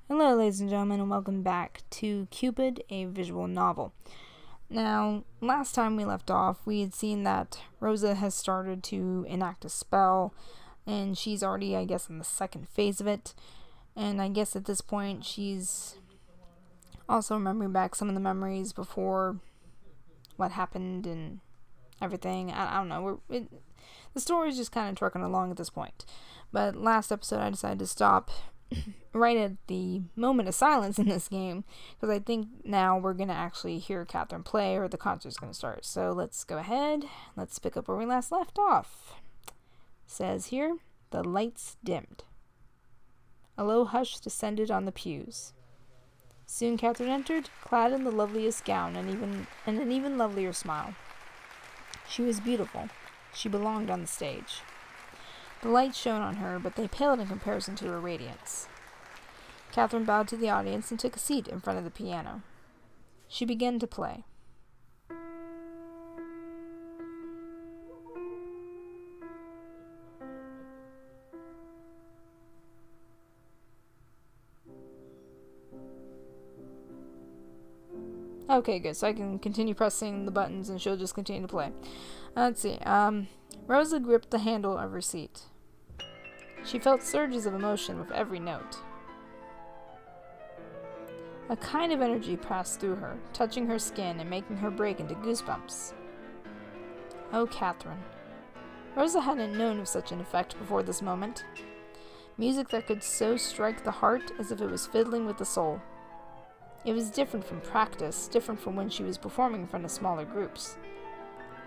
Hello, ladies and gentlemen, and welcome back to Cupid, a visual novel. Now, last time we left off, we had seen that Rosa has started to enact a spell, and she's already, I guess, in the second phase of it. And I guess at this point, she's also remembering back some of the memories before what happened and everything. I don't know. The story's just kind of trucking along at this point. But last episode, I decided to stop right at the moment of silence in this game, because I think now we're going to actually hear Catherine play, or the concert's going to start. So let's go ahead. Let's pick up where we last left off. Says here, the lights dimmed. A low hush descended on the pews. Soon Catherine entered, clad in the loveliest gown and an even lovelier smile. She was beautiful. She belonged on the stage. The lights shone on her, but they paled in comparison to her radiance. Catherine bowed to the audience and took a seat in front of the piano. She began to play. Okay, good. So I can continue pressing the buttons and she'll just continue to play. Let's see. Rosa gripped the handle of her seat. She felt surges of emotion with every note. A kind of energy passed through her, touching her skin and making her break into goosebumps. Oh, Catherine. Rosa hadn't known of such an effect before this moment. Music that could so strike the heart as if it was fiddling with the soul. It was different from practice, different from when she was performing in front of smaller groups.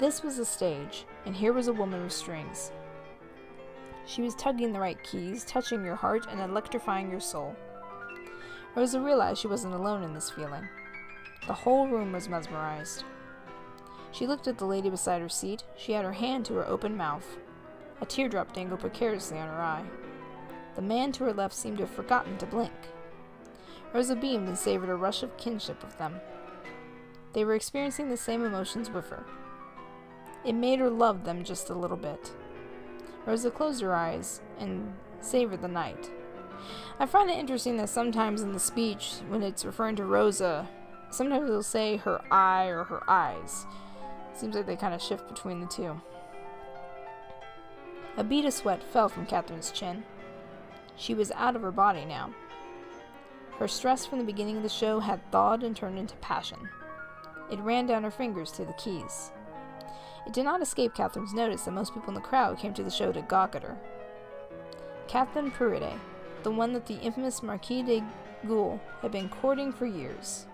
This was a stage, and here was a woman with strings. She was tugging the right keys, touching your heart and electrifying your soul. Rosa realized she wasn't alone in this feeling. The whole room was mesmerized. She looked at the lady beside her seat. She had her hand to her open mouth. A teardrop dangled precariously on her eye. The man to her left seemed to have forgotten to blink. Rosa beamed and savored a rush of kinship with them. They were experiencing the same emotions with her. It made her love them just a little bit. Rosa closed her eyes and savored the night. I find it interesting that sometimes in the speech, when it's referring to Rosa, sometimes it'll say her eye or her eyes. Seems like they kind of shift between the two. A bead of sweat fell from Catherine's chin. She was out of her body now. Her stress from the beginning of the show had thawed and turned into passion. It ran down her fingers to the keys. It did not escape Catherine's notice that most people in the crowd came to the show to gawk at her. Catherine Puride, the one that the infamous Marquis de Goulle had been courting for years.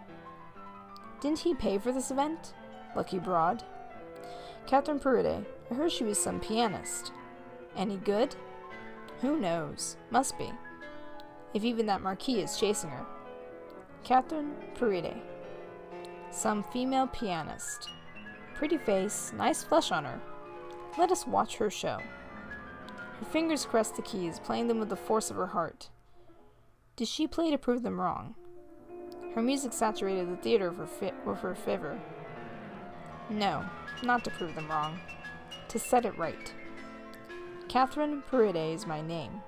Didn't he pay for this event? Lucky broad. Catherine Puride, I heard she was some pianist. Any good? Who knows? Must be. If even that Marquis is chasing her. Catherine Puride. Some female pianist. Pretty face, nice flesh on her. Let us watch her show. Her fingers caressed the keys, playing them with the force of her heart. Did she play to prove them wrong? Her music saturated the theater with her fervor. No, not to prove them wrong. To set it right. Catherine Puride is my name.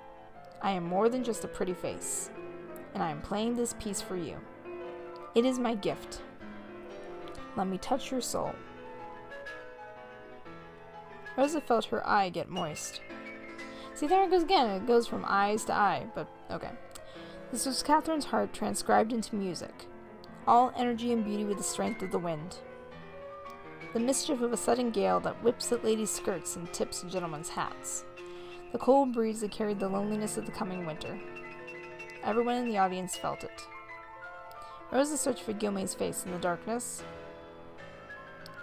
I am more than just a pretty face, and I am playing this piece for you. It is my gift. Let me touch your soul. Rosa felt her eye get moist. See, there it goes again. It goes from eyes to eye, but okay. This was Catherine's heart transcribed into music. All energy and beauty with the strength of the wind. The mischief of a sudden gale that whips at ladies' skirts and tips gentlemen's hats. The cold breeze that carried the loneliness of the coming winter. Everyone in the audience felt it. Rosa searched for Guillemot's face in the darkness.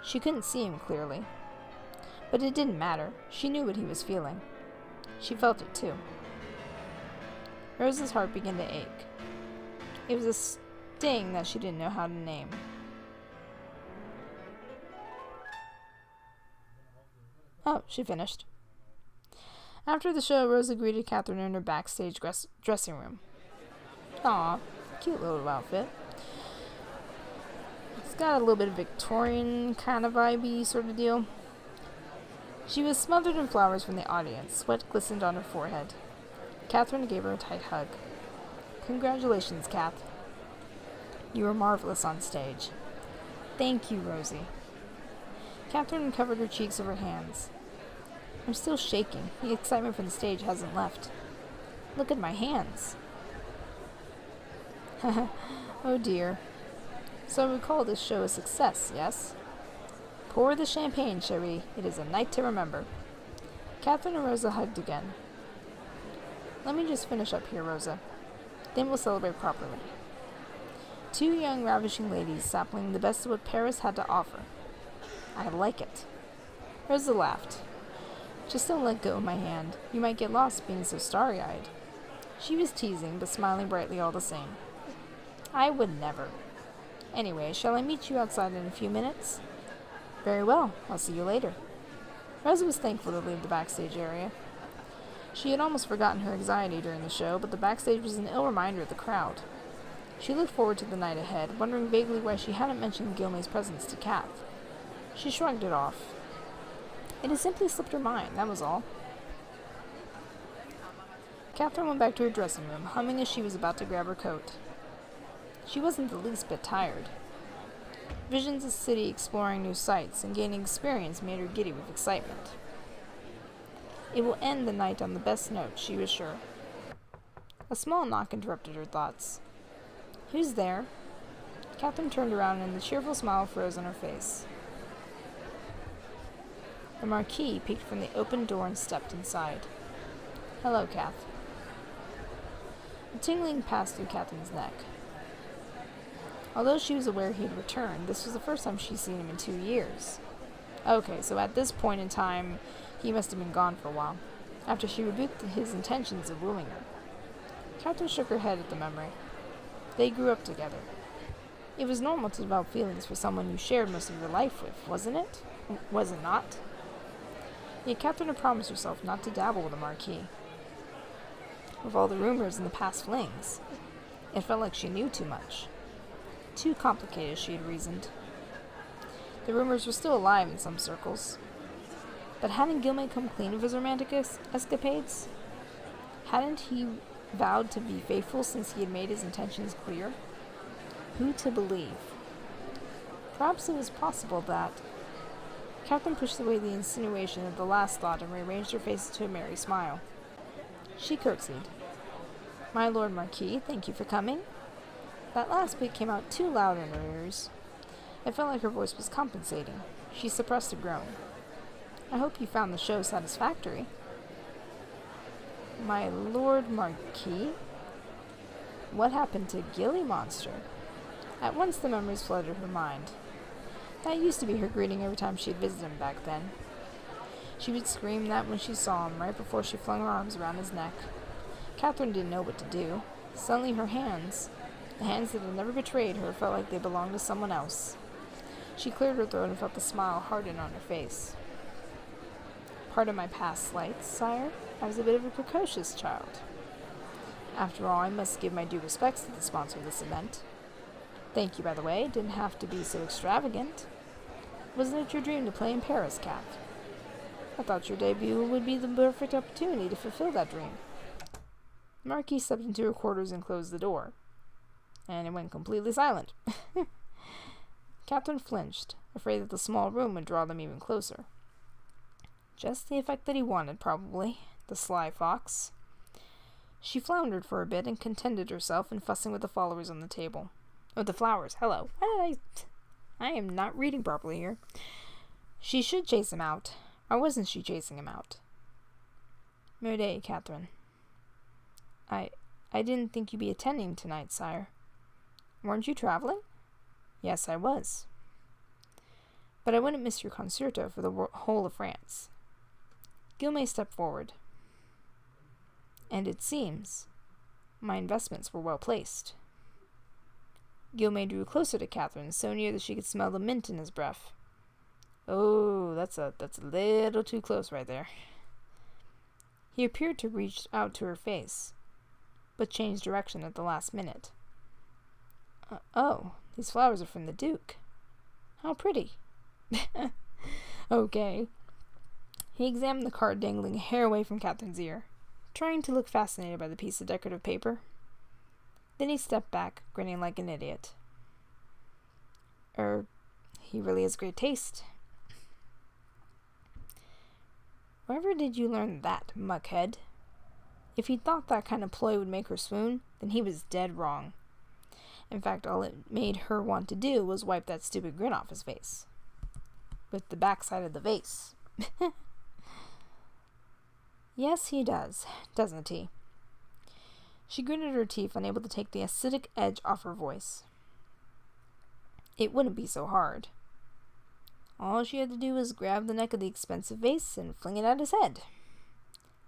She couldn't see him clearly. But it didn't matter. She knew what he was feeling. She felt it too. Rosa's heart began to ache. It was a sting that she didn't know how to name. Oh, she finished. After the show, Rosa greeted Catherine in her backstage dressing room. Aw, cute little outfit. It's got a little bit of Victorian kind of vibey sort of deal. She was smothered in flowers from the audience. Sweat glistened on her forehead. Catherine gave her a tight hug. Congratulations, Kath. You were marvelous on stage. Thank you, Rosie. Catherine covered her cheeks with her hands. I'm still shaking. The excitement from the stage hasn't left. Look at my hands. Oh dear. So we call this show a success, yes? Pour the champagne, chérie. It is a night to remember. Catherine and Rosa hugged again. Let me just finish up here, Rosa. Then we'll celebrate properly. Two young, ravishing ladies sampling the best of what Paris had to offer. I like it. Rosa laughed. Just don't let go of my hand. You might get lost being so starry-eyed. She was teasing, but smiling brightly all the same. I would never. Anyway, shall I meet you outside in a few minutes? Very well. I'll see you later. Rosa was thankful to leave the backstage area. She had almost forgotten her anxiety during the show, but the backstage was an ill reminder of the crowd. She looked forward to the night ahead, wondering vaguely why she hadn't mentioned Gilmay's presence to Kath. She shrugged it off. It had simply slipped her mind, that was all. Catherine went back to her dressing room, humming as she was about to grab her coat. She wasn't the least bit tired. Visions of the city exploring new sights and gaining experience made her giddy with excitement. It will end the night on the best note, she was sure. A small knock interrupted her thoughts. Who's there? Catherine turned around and the cheerful smile froze on her face. The Marquis peeked from the open door and stepped inside. Hello, Kath. A tingling passed through Catherine's neck. Although she was aware he had returned, this was the first time she'd seen him in 2 years. Okay, so at this point in time, he must have been gone for a while, after she rebuked his intentions of wooing her. Catherine shook her head at the memory. They grew up together. It was normal to develop feelings for someone you shared most of your life with, wasn't it? Was it not? Yet Catherine had promised herself not to dabble with the Marquis. With all the rumors and the past flings, it felt like she knew too much. Too complicated, she had reasoned. The rumors were still alive in some circles. But hadn't Gilmay come clean of his romantic escapades? Hadn't he vowed to be faithful since he had made his intentions clear? Who to believe? Perhaps it was possible that... Catherine pushed away the insinuation of the last thought and rearranged her face into a merry smile. She curtsied. My Lord Marquis, thank you for coming. That last bit came out too loud in her ears. It felt like her voice was compensating. She suppressed a groan. I hope you found the show satisfactory. My Lord Marquis? What happened to Gilly Monster? At once the memories flooded her mind. That used to be her greeting every time she had visited him back then. She would scream that when she saw him, right before she flung her arms around his neck. Catherine didn't know what to do. Suddenly her hands, the hands that had never betrayed her, felt like they belonged to someone else. She cleared her throat and felt the smile harden on her face. Pardon my past slights, sire. I was a bit of a precocious child. After all, I must give my due respects to the sponsor of this event. Thank you, by the way. It didn't have to be so extravagant. Wasn't it your dream to play in Paris, Kath? I thought your debut would be the perfect opportunity to fulfill that dream. The Marquis stepped into her quarters and closed the door. And it went completely silent. Catherine flinched, afraid that the small room would draw them even closer. Just the effect that he wanted, probably. The sly fox. She floundered for a bit and contented herself in fussing with the followers on the table. Oh, the flowers. Hello. I am not reading properly here. She should chase him out. Or wasn't she chasing him out? Merde, Catherine. I didn't think you'd be attending tonight, sire. Weren't you traveling? Yes, I was. But I wouldn't miss your concerto for the whole of France. Gilmay stepped forward. And it seems my investments were well placed. Gilmay drew closer to Catherine, so near that she could smell the mint in his breath. Oh, that's a little too close right there. He appeared to reach out to her face, but changed direction at the last minute. Oh, these flowers are from the Duke. How pretty. Okay. He examined the card dangling a hair away from Catherine's ear, trying to look fascinated by the piece of decorative paper. Then he stepped back, grinning like an idiot. He really has great taste. Wherever did you learn that, muckhead? If he thought that kind of ploy would make her swoon, then he was dead wrong. In fact, all it made her want to do was wipe that stupid grin off his face. With the backside of the vase. Yes, he does, doesn't he? She gritted her teeth, unable to take the acidic edge off her voice. It wouldn't be so hard. All she had to do was grab the neck of the expensive vase and fling it at his head.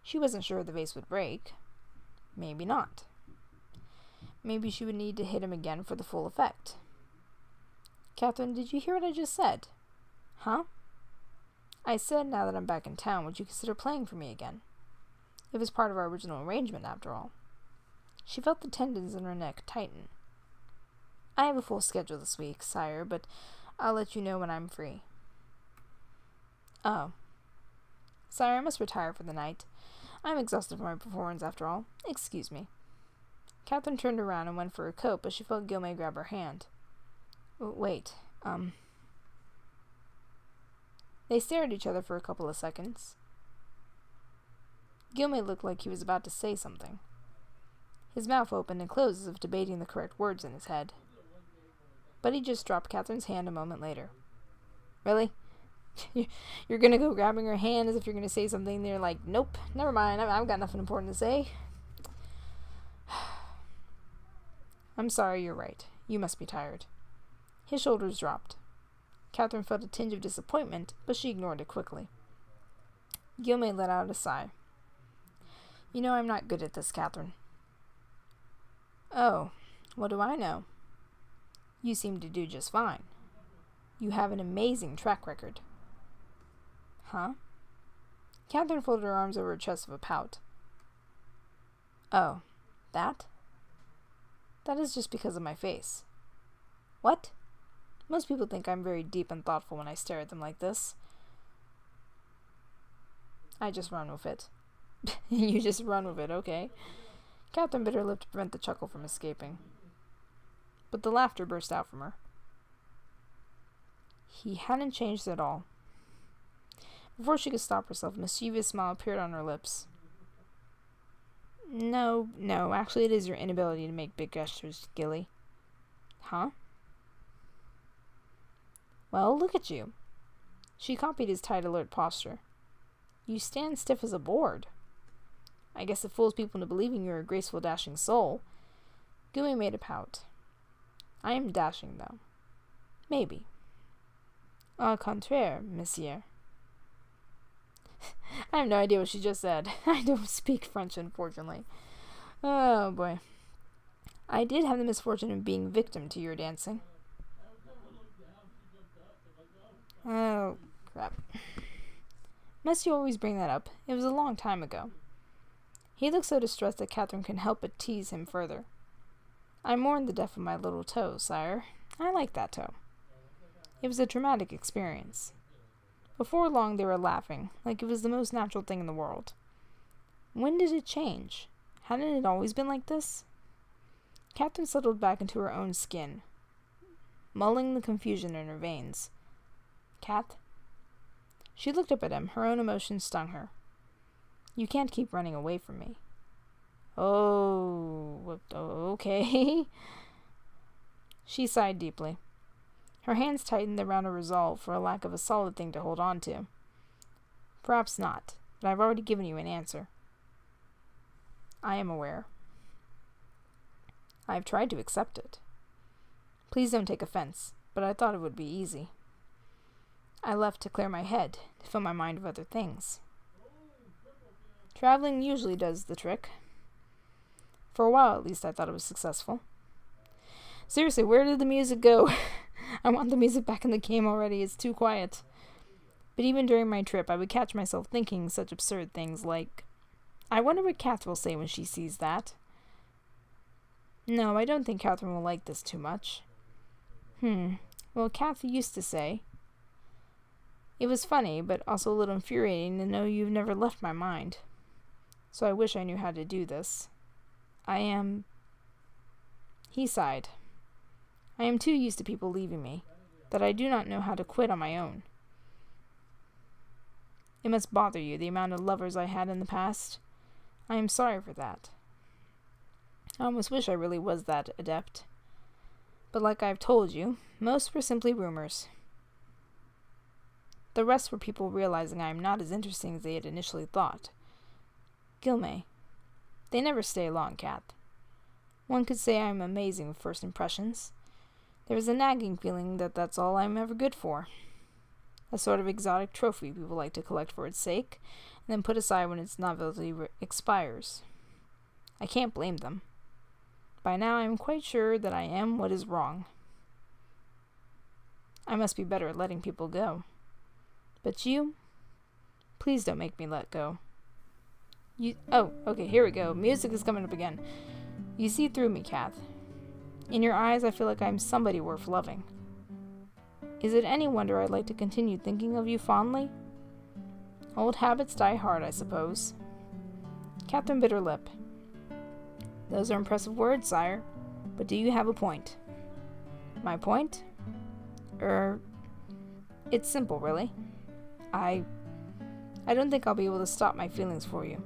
She wasn't sure the vase would break. Maybe not. Maybe she would need to hit him again for the full effect. Catherine, did you hear what I just said? Huh? I said now that I'm back in town, would you consider playing for me again? It was part of our original arrangement, after all. She felt the tendons in her neck tighten. I have a full schedule this week, sire, but I'll let you know when I'm free. Oh. Sire, I must retire for the night. I'm exhausted from my performance, after all. Excuse me. Catherine turned around and went for her coat, but she felt Gilmay grab her hand. Wait, They stared at each other for a couple of seconds. Gilmay looked like he was about to say something. His mouth opened and closed as if debating the correct words in his head. But he just dropped Catherine's hand a moment later. Really? You're gonna go grabbing her hand as if you're gonna say something, and you're like, nope, never mind, I've got nothing important to say. I'm sorry, you're right. You must be tired. His shoulders dropped. Catherine felt a tinge of disappointment, but she ignored it quickly. Gilmay let out a sigh. You know I'm not good at this, Catherine. Oh, what do I know? You seem to do just fine. You have an amazing track record. Huh? Catherine folded her arms over her chest with a pout. Oh, that? That is just because of my face. What? Most people think I'm very deep and thoughtful when I stare at them like this. I just run with it. You just run with it, okay. Catherine bit her lip to prevent the chuckle from escaping. But the laughter burst out from her. He hadn't changed at all. Before she could stop herself, a mischievous smile appeared on her lips. No, actually it is your inability to make big gestures, Gilly. Huh? Well, look at you. She copied his tight, alert posture. You stand stiff as a board. I guess it fools people into believing you're a graceful, dashing soul. Gilly made a pout. I am dashing, though. Maybe. Au contraire, monsieur. I have no idea what she just said. I don't speak French, unfortunately. Oh, boy. I did have the misfortune of being victim to your dancing. Oh, crap. Must you always bring that up? It was a long time ago. He looked so distressed that Catherine couldn't help but tease him further. I mourned the death of my little toe, sire. I like that toe. It was a traumatic experience. Before long they were laughing, like it was the most natural thing in the world. When did it change? Hadn't it always been like this? Catherine settled back into her own skin, mulling the confusion in her veins. Cat? She looked up at him. Her own emotion stung her. You can't keep running away from me. Oh, okay. She sighed deeply. Her hands tightened around her resolve for a lack of a solid thing to hold on to. Perhaps not, but I've already given you an answer. I am aware. I have tried to accept it. Please don't take offense, but I thought it would be easy. I left to clear my head, to fill my mind with other things. Traveling usually does the trick. For a while, at least, I thought it was successful. Seriously, where did the music go? I want the music back in the game already. It's too quiet. But even during my trip, I would catch myself thinking such absurd things like, I wonder what Kath will say when she sees that. No, I don't think Catherine will like this too much. Well, Kath used to say, it was funny, but also a little infuriating to know you've never left my mind. So I wish I knew how to do this. I am... He sighed. I am too used to people leaving me, that I do not know how to quit on my own. It must bother you, the amount of lovers I had in the past. I am sorry for that. I almost wish I really was that adept. But like I've told you, most were simply rumors. The rest were people realizing I am not as interesting as they had initially thought. Gilmay. They never stay long, Kath. One could say I am amazing with first impressions. There is a nagging feeling that that's all I am ever good for. A sort of exotic trophy people like to collect for its sake, and then put aside when its novelty expires. I can't blame them. By now I am quite sure that I am what is wrong. I must be better at letting people go. But you? Please don't make me let go. Oh, okay, here we go. Music is coming up again. You see through me, Kath. In your eyes, I feel like I'm somebody worth loving. Is it any wonder I'd like to continue thinking of you fondly? Old habits die hard, I suppose. Catherine bit her lip. Those are impressive words, sire. But do you have a point? My point? It's simple, really. I don't think I'll be able to stop my feelings for you.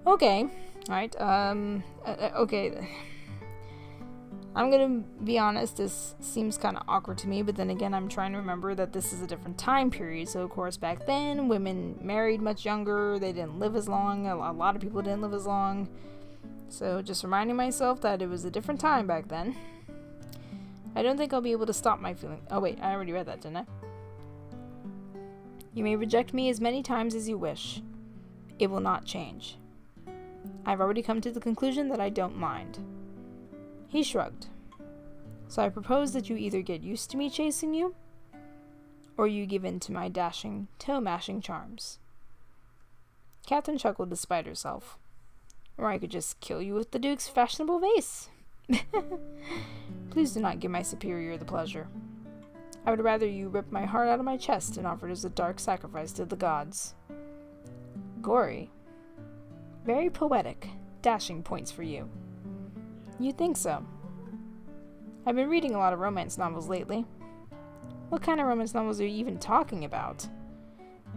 Okay. Alright, okay. I'm gonna be honest, this seems kind of awkward to me, but then again, I'm trying to remember that this is a different time period. So, of course, back then, women married much younger, they didn't live as long, a lot of people didn't live as long. So, just reminding myself that it was a different time back then. I don't think I'll be able to stop my feeling. Oh, wait, I already read that, didn't I? You may reject me as many times as you wish. It will not change. I've already come to the conclusion that I don't mind. He shrugged. So I propose that you either get used to me chasing you, or you give in to my dashing, toe-mashing charms. Catherine chuckled despite herself. Or I could just kill you with the Duke's fashionable vase. Please do not give my superior the pleasure. I would rather you rip my heart out of my chest and offer it as a dark sacrifice to the gods. Gory. Very poetic. Dashing points for you. You think so? I've been reading a lot of romance novels lately. What kind of romance novels are you even talking about?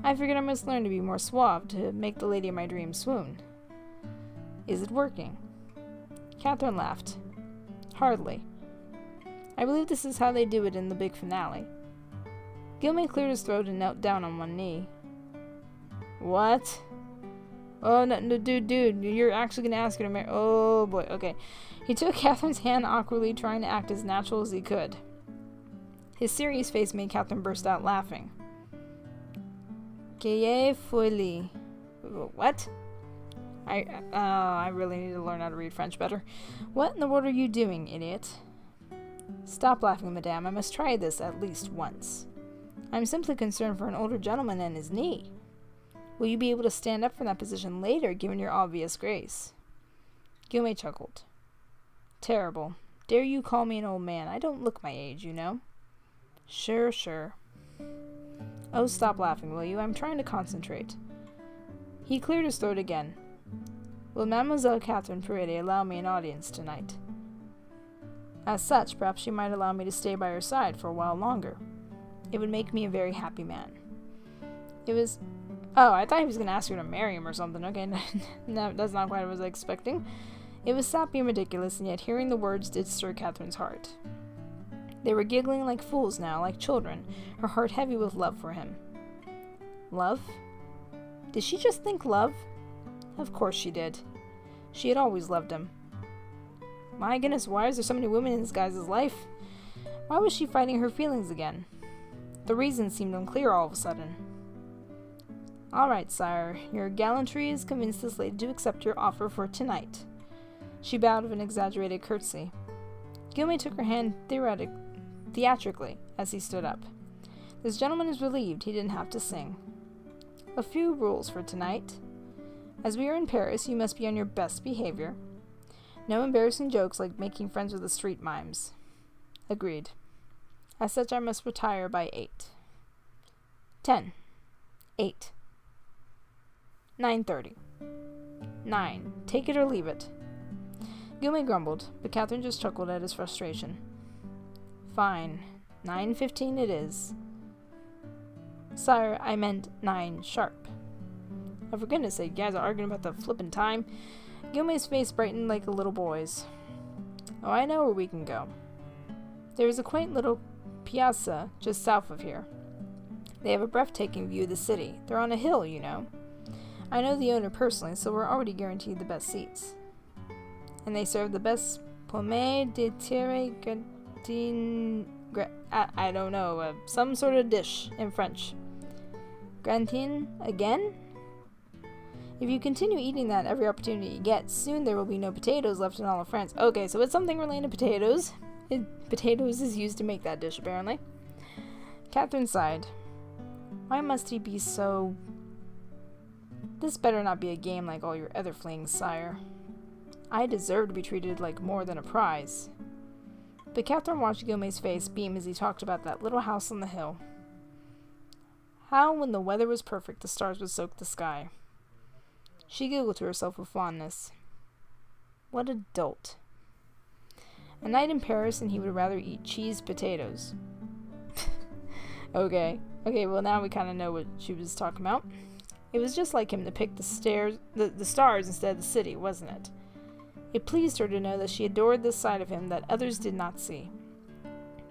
I figured I must learn to be more suave to make the lady of my dreams swoon. Is it working? Catherine laughed. Hardly. I believe this is how they do it in the big finale. Gilmay cleared his throat and knelt down on one knee. What? Oh, no, dude, you're actually gonna ask her to marry— Oh, boy, okay. He took Catherine's hand awkwardly, trying to act as natural as he could. His serious face made Catherine burst out laughing. Que folie. What? I really need to learn how to read French better. What in the world are you doing, idiot? Stop laughing, madame. I must try this at least once. I'm simply concerned for an older gentleman and his knee. Will you be able to stand up from that position later, given your obvious grace? Gilmay chuckled. Terrible. Dare you call me an old man? I don't look my age, you know. Sure. Oh, stop laughing, will you? I'm trying to concentrate. He cleared his throat again. Will Mademoiselle Catherine Paredes allow me an audience tonight? As such, perhaps she might allow me to stay by her side for a while longer. It would make me a very happy man. It was— Oh, I thought he was going to ask her to marry him or something. Okay, no, that's not quite what I was expecting. It was sappy and ridiculous, and yet hearing the words did stir Catherine's heart. They were giggling like fools now, like children, her heart heavy with love for him. Love? Did she just think love? Of course she did. She had always loved him. My goodness, why is there so many women in this guy's life? Why was she fighting her feelings again? The reason seemed unclear all of a sudden. All right, sire, your gallantry has convinced this lady to accept your offer for tonight. She bowed with an exaggerated curtsy. Gilmay took her hand theatrically as he stood up. This gentleman is relieved he didn't have to sing. A few rules for tonight. As we are in Paris, you must be on your best behavior. No embarrassing jokes like making friends with the street mimes. Agreed. As such, I must retire by 8. 10. 8. 9:30. 9. Take it or leave it. Gilmay grumbled, but Catherine just chuckled at his frustration. Fine. 9:15 it is. Sire, I meant 9 sharp. Oh, for goodness sake, you guys are arguing about the flippin' time. Gilmay's face brightened like a little boy's. Oh, I know where we can go. There is a quaint little piazza just south of here. They have a breathtaking view of the city. They're on a hill, you know. I know the owner personally, so we're already guaranteed the best seats. And they serve the best pomme de terre gratin... I don't know, some sort of dish in French. Gratin again? If you continue eating that every opportunity you get, soon there will be no potatoes left in all of France. Okay, so it's something related to potatoes. Potatoes is used to make that dish, apparently. Catherine sighed. Why must he be so... This better not be a game like all your other flings, sire. I deserve to be treated like more than a prize. But Catherine watched Gilmay's face beam as he talked about that little house on the hill. How, when the weather was perfect, the stars would soak the sky. She giggled to herself with fondness. What a dolt. A night in Paris and he would rather eat cheesed potatoes. Okay, well now we kind of know what she was talking about. It was just like him to pick the stars instead of the city, wasn't it? It pleased her to know that she adored this side of him that others did not see.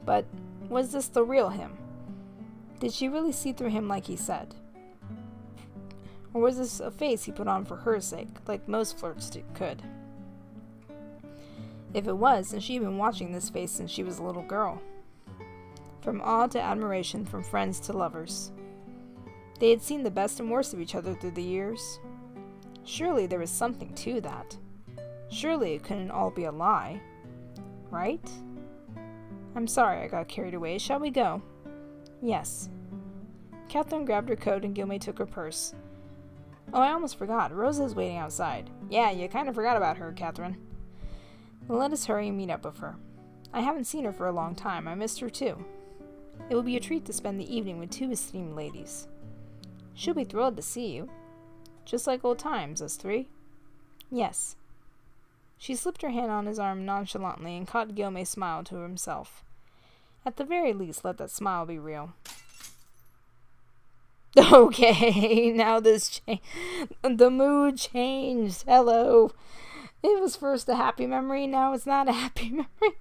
But was this the real him? Did she really see through him like he said? Or was this a face he put on for her sake, like most flirts could? If it was, then she had been watching this face since she was a little girl. From awe to admiration, from friends to lovers. They had seen the best and worst of each other through the years. Surely there was something to that. Surely it couldn't all be a lie. Right? I'm sorry I got carried away. Shall we go? Yes. Catherine grabbed her coat and Gilmay took her purse. Oh, I almost forgot. Rosa's waiting outside. Yeah, you kind of forgot about her, Catherine. Well, let us hurry and meet up with her. I haven't seen her for a long time. I missed her too. It will be a treat to spend the evening with 2 esteemed ladies. She'll be thrilled to see you. Just like old times, us 3. Yes. She slipped her hand on his arm nonchalantly and caught Gilmay's smile to himself. At the very least, let that smile be real. Okay, now the mood changed. Hello. It was first a happy memory, now it's not a happy memory.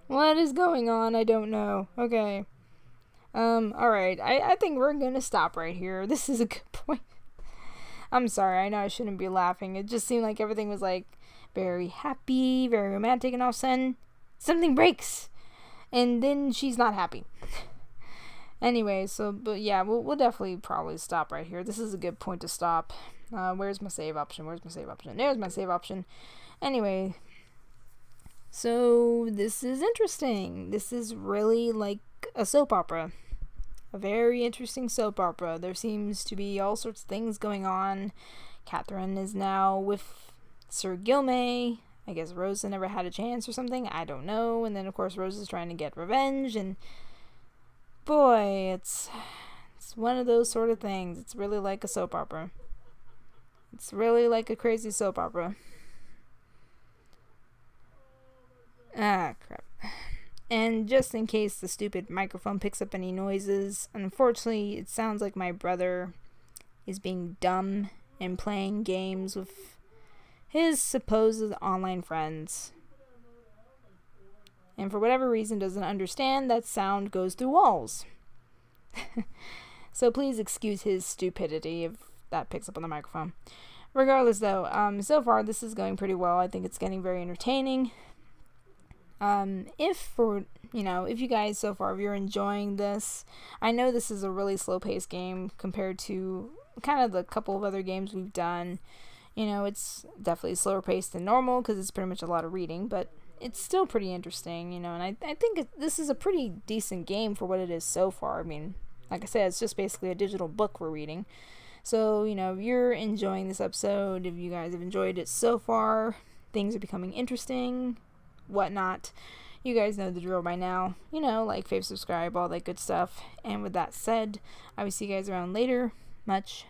What is going on? I don't know. Okay. Alright. I think we're gonna stop right here. This is a good point. I'm sorry, I know I shouldn't be laughing. It just seemed like everything was like very happy, very romantic, and all of a sudden something breaks. And then she's not happy. Anyway, but yeah, we'll definitely probably stop right here. This is a good point to stop. Where's my save option? There's my save option. Anyway, so this is interesting. This is really like a soap opera. A very interesting soap opera. There seems to be all sorts of things going on. Catherine is now with Sir Gilmay. I guess Rosa never had a chance or something. I don't know. And then, of course, Rosa's trying to get revenge. And boy, it's one of those sort of things. It's really like a soap opera. It's really like a crazy soap opera. Ah, crap. And just in case the stupid microphone picks up any noises, unfortunately, it sounds like my brother is being dumb and playing games with his supposed online friends. And for whatever reason doesn't understand that sound goes through walls. So please excuse his stupidity if that picks up on the microphone. Regardless though, so far this is going pretty well. I think it's getting very entertaining. If you guys so far, if you're enjoying this, I know this is a really slow-paced game compared to kind of the couple of other games we've done. It's definitely slower paced than normal because it's pretty much a lot of reading, but it's still pretty interesting, and I think this is a pretty decent game for what it is so far. I mean, like I said, it's just basically a digital book we're reading. So, if you're enjoying this episode, if you guys have enjoyed it so far, things are becoming interesting, whatnot, you guys know the drill by now. Like, fave, subscribe, all that good stuff. And with that said, I will see you guys around later. Much